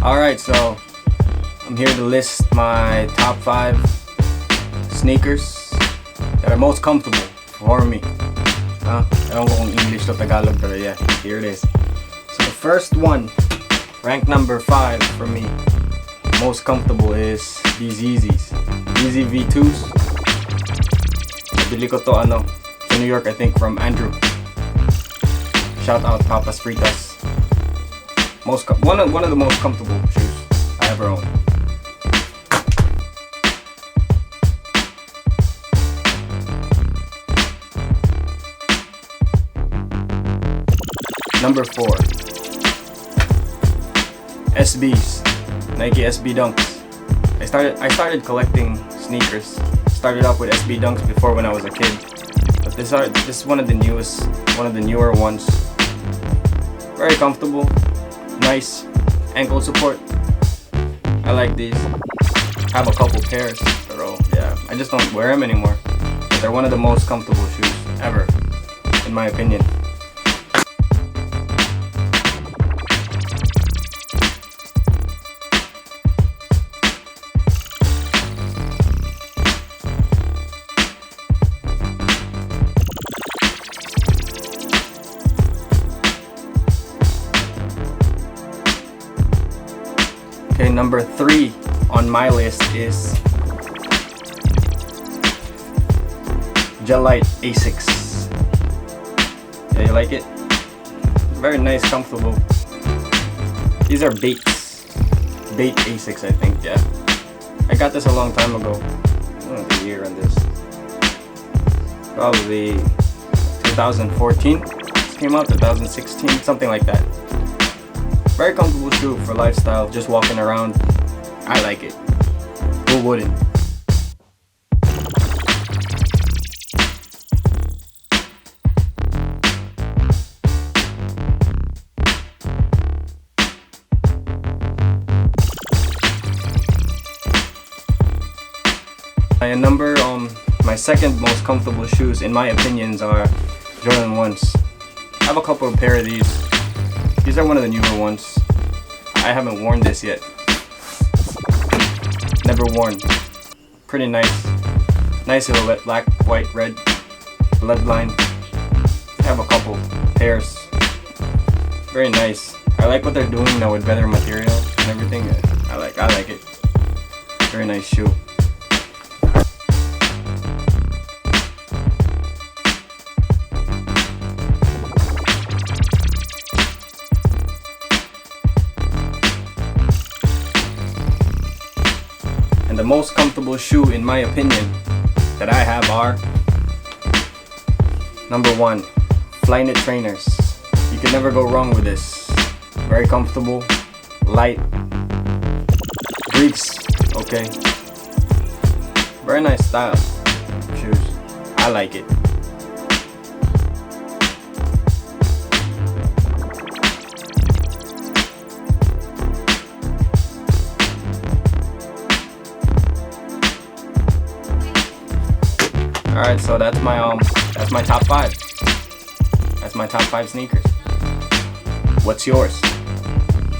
Alright, so I'm here to list my top 5 sneakers that are most comfortable for me. Ewan ko kung English to Tagalog, pero yeah, here it is. So the first one, ranked number 5 for me, most comfortable, is these Yeezys. Yeezy V2s. Nabili ko to sa New York, I think, from Andrew. Shout out Papas Fritas. One of the most comfortable shoes I ever owned. Number 4, SBs, Nike SB Dunks. I started collecting sneakers. Started off with SB Dunks before when I was a kid, but this is one of the newer ones. Very comfortable, nice ankle support. I like these. I have a couple pairs, so yeah, I just don't wear them anymore. But they're one of the most comfortable shoes ever, in my opinion. Okay, number 3 on my list is Gel-Lyte Asics. Yeah, you like it? Very nice, comfortable. These are Bait Asics, I think. Yeah, I got this a long time ago. I don't know the year on this. Probably 2014. This came out 2016, something like that. Very comfortable shoe for lifestyle, just walking around. I like it. Who wouldn't? My second most comfortable shoes, in my opinions, are Jordan 1s. I have a couple of pair of these. These are one of the newer ones. I haven't worn this yet. Never worn. Pretty nice. Nice silhouette, black, white, red, bloodline. I have a couple pairs. Very nice. I like what they're doing now with better material and everything. I like it. Very nice shoe. And the most comfortable shoe, in my opinion, that I have are number 1, Flyknit trainers. You can never go wrong with this. Very comfortable, light, breathes, okay. Very nice style shoes. I like it. Alright, so that's my top 5. That's my top 5 sneakers. What's yours?